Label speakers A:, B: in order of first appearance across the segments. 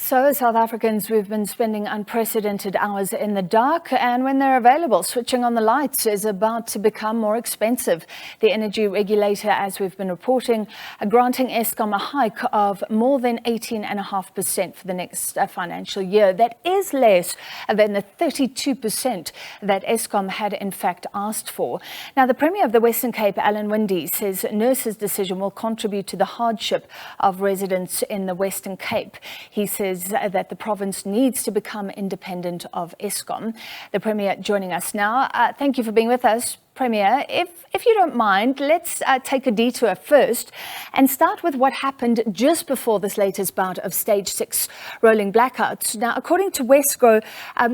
A: So, South Africans, we've been spending unprecedented hours in the dark, and when they're available, switching on the lights is about to become more expensive. The Energy Regulator, as we've been reporting, granting Eskom a hike of more than 18.5% for the next financial year. That is less than the 32% that Eskom had in fact asked for. Now, the Premier of the Western Cape, Winde, says Nersa's decision will contribute to the hardship of residents in the Western Cape. He says that the province needs to become independent of Eskom. The Premier joining us now. Thank you for being with us, Premier. If you don't mind, let's take a detour first and start with what happened just before this latest bout of stage 6 rolling blackouts. Now, according to Wesco,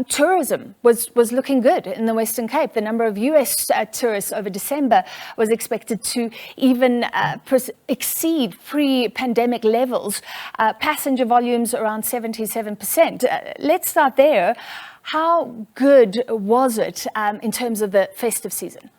A: tourism was looking good in the Western Cape. The number of US tourists over December was expected to even exceed pre-pandemic levels. Passenger volumes around 77%. Let's start there. How good was it in terms of the festive season?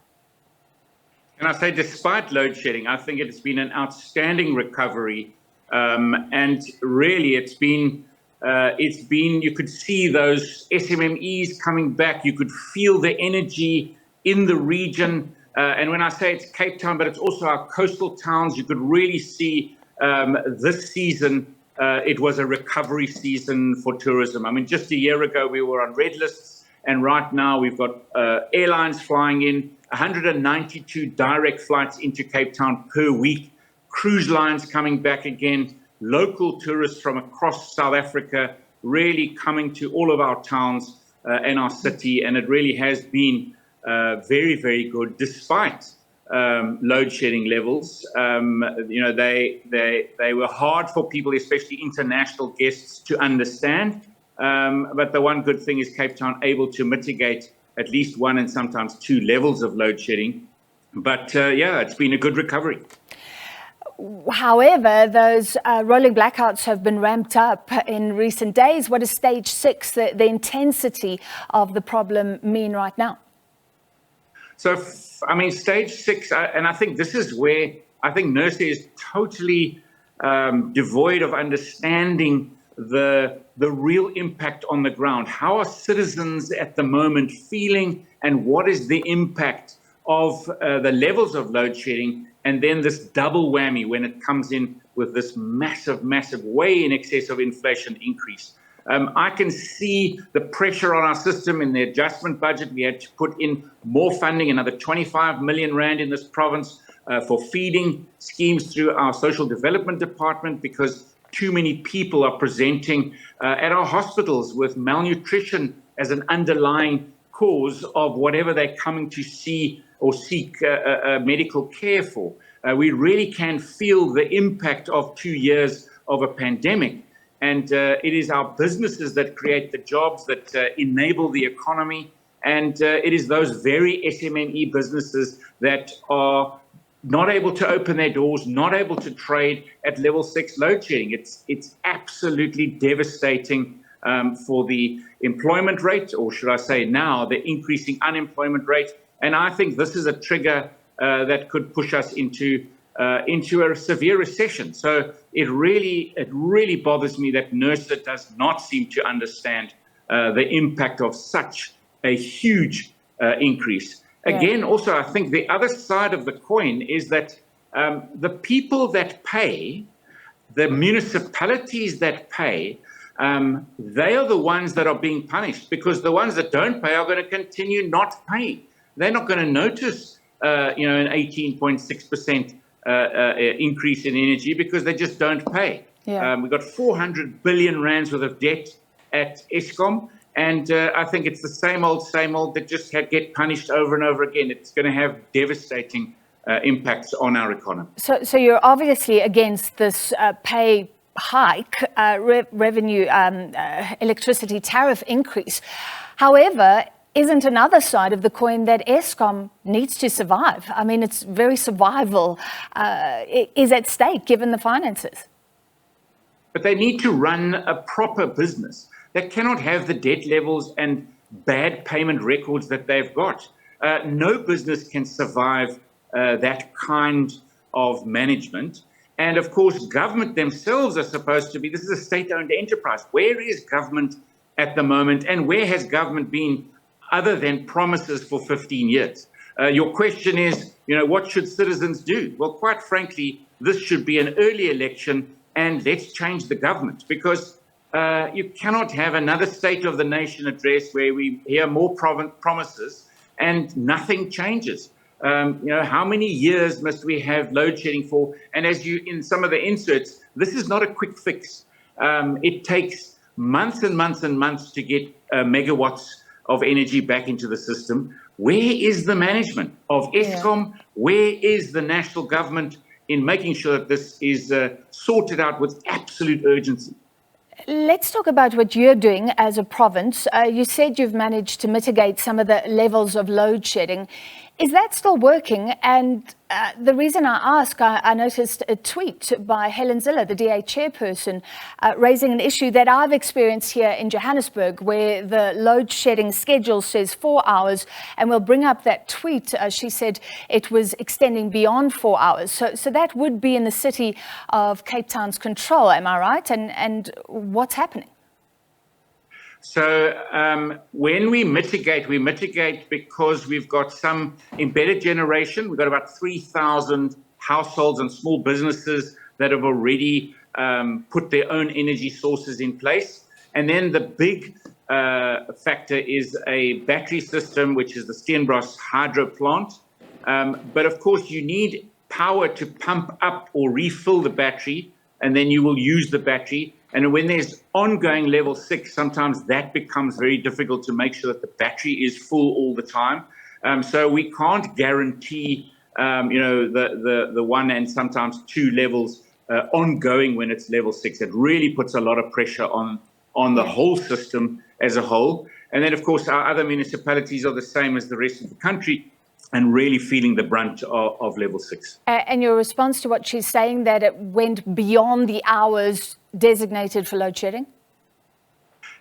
B: And I say, despite load shedding, I think it's been an outstanding recovery. And really, it's been, you could see those SMMEs coming back. You could feel the energy in the region. And when I say it's Cape Town, but it's also our coastal towns, you could really see this season, it was a recovery season for tourism. I mean, just a year ago, we were on red lists, and right now we've got airlines flying in, 192 direct flights into Cape Town per week, cruise lines coming back again, local tourists from across South Africa really coming to all of our towns and our city, and it really has been very, very good, despite load shedding levels. They were hard for people, especially international guests, to understand. But the one good thing is Cape Town able to mitigate at least one and sometimes two levels of load shedding. But yeah, it's been a good recovery.
A: However, those rolling blackouts have been ramped up in recent days. What does stage 6, the intensity of the problem, mean right now?
B: So, I mean, stage 6, and I think this is where I think Nersa is totally devoid of understanding the real impact on the ground. How are citizens at the moment feeling, and what is the impact of the levels of load shedding, and then this double whammy when it comes in with this massive, way in excess of inflation increase. I can see the pressure on our system in the adjustment budget. We had to put in more funding, another 25 million rand in this province for feeding schemes through our social development department, because too many people are presenting at our hospitals with malnutrition as an underlying cause of whatever they're coming to see or seek medical care for. We really can feel the impact of 2 years of a pandemic. And it is our businesses that create the jobs, that enable the economy. And it is those very SMME businesses that are not able to open their doors, not able to trade at level 6 load shedding. It's absolutely devastating for the employment rate, or should I say now, the increasing unemployment rate. And I think this is a trigger that could push us into a severe recession. So it really bothers me that Nersa does not seem to understand the impact of such a huge increase. Again, also, I think the other side of the coin is that the people that pay, the municipalities that pay, they are the ones that are being punished, because the ones that don't pay are going to continue not paying. They're not going to notice, an 18.6% increase in energy, because they just don't pay. Yeah. We've got 400 billion rands worth of debt at Eskom. And I think it's the same old that just get punished over and over again. It's going to have devastating impacts on our economy.
A: So you're obviously against this pay hike, revenue, electricity tariff increase. However, isn't another side of the coin that Eskom needs to survive? I mean, its very survival is at stake given the finances.
B: But they need to run a proper business. They cannot have the debt levels and bad payment records that they've got. No business can survive that kind of management. And of course, government themselves are supposed to be, this is a state-owned enterprise. Where is government at the moment, and where has government been other than promises for 15 years? Your question is, what should citizens do? Well, quite frankly, this should be an early election, and let's change the government, because you cannot have another State of the Nation address where we hear more promises and nothing changes. How many years must we have load shedding for? And as you, in some of the inserts, this is not a quick fix. It takes months and months and months to get megawatts of energy back into the system. Where is the management of Eskom? Where is the national government in making sure that this is sorted out with absolute urgency?
A: Let's talk about what you're doing as a province. You said you've managed to mitigate some of the levels of load shedding. Is that still working? And the reason I ask, I noticed a tweet by Helen Ziller, the DA chairperson, raising an issue that I've experienced here in Johannesburg, where the load shedding schedule says 4 hours, and we'll bring up that tweet. She said it was extending beyond 4 hours. So that would be in the city of Cape Town's control, am I right? And what's happening?
B: So when we mitigate because we've got some embedded generation. We've got about 3,000 households and small businesses that have already put their own energy sources in place. And then the big factor is a battery system, which is the Steenbros hydro plant. But of course, you need power to pump up or refill the battery, and then you will use the battery. And when there's ongoing level 6, sometimes that becomes very difficult to make sure that the battery is full all the time. So we can't guarantee, the 1 and sometimes 2 levels ongoing when it's level 6. It really puts a lot of pressure on the whole system as a whole. And then, of course, our other municipalities are the same as the rest of the country, and really feeling the brunt of level 6.
A: And your response to what she's saying, that it went beyond the hours designated for load shedding?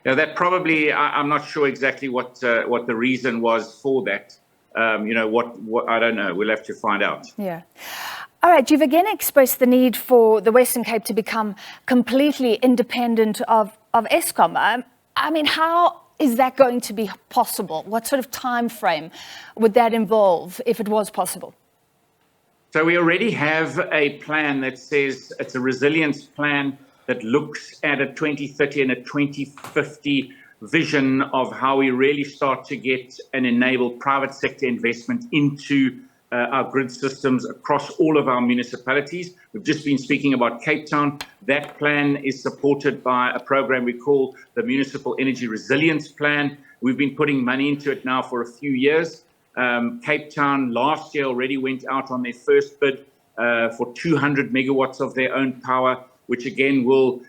B: Now, that probably, I'm not sure exactly what the reason was for that. What I don't know. We'll have to find out.
A: Yeah. All right. You've again expressed the need for the Western Cape to become completely independent of Eskom. I mean, how is that going to be possible? What sort of time frame would that involve if it was possible?
B: So we already have a plan that says it's a resilience plan that looks at a 2030 and a 2050 vision of how we really start to get and enable private sector investment into our grid systems across all of our municipalities. We've just been speaking about Cape Town. That plan is supported by a program we call the Municipal Energy Resilience Plan. We've been putting money into it now for a few years. Cape Town last year already went out on their first bid for 200 megawatts of their own power, which again will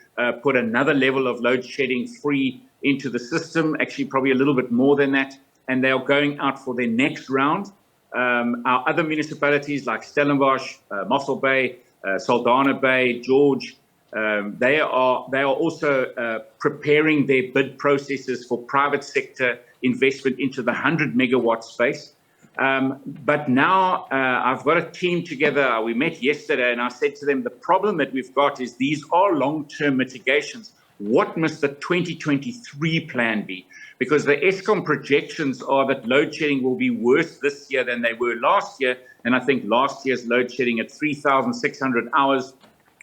B: put another level of load shedding free into the system, actually probably a little bit more than that. And they are going out for their next round. Our other municipalities like Stellenbosch, Mossel Bay, Saldanha Bay, George, they are also preparing their bid processes for private sector investment into the 100 megawatt space. But now I've got a team together. We met yesterday and I said to them, the problem that we've got is these are long-term mitigations. What must the 2023 plan be? Because the Eskom projections are that load shedding will be worse this year than they were last year. And I think last year's load shedding at 3,600 hours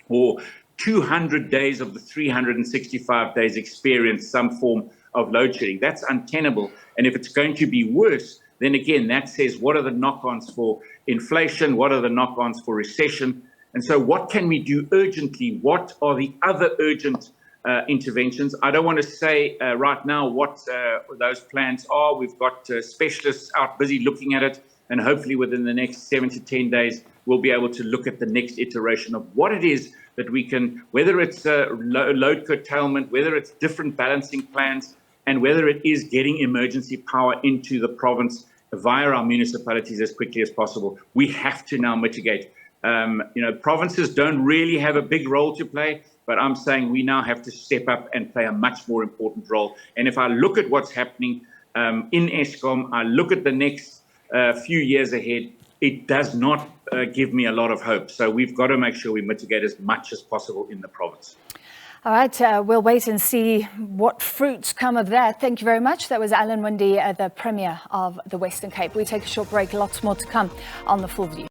B: or 200 days of the 365 days experienced some form of load shedding. That's untenable. And if it's going to be worse, then again, that says what are the knock-ons for inflation? What are the knock-ons for recession? And so what can we do urgently? What are the other urgent interventions? I don't want to say right now what those plans are. We've got specialists out busy looking at it. And hopefully within the next 7 to 10 days, we'll be able to look at the next iteration of what it is that we can, whether it's load curtailment, whether it's different balancing plans, and whether it is getting emergency power into the province via our municipalities as quickly as possible. We have to now mitigate. Provinces don't really have a big role to play, but I'm saying we now have to step up and play a much more important role. And if I look at what's happening in Eskom, I look at the next few years ahead, it does not give me a lot of hope. So we've got to make sure we mitigate as much as possible in the province.
A: All right, we'll wait and see what fruits come of that. Thank you very much. That was Winde, the Premier of the Western Cape. We take a short break, lots more to come on The Full View.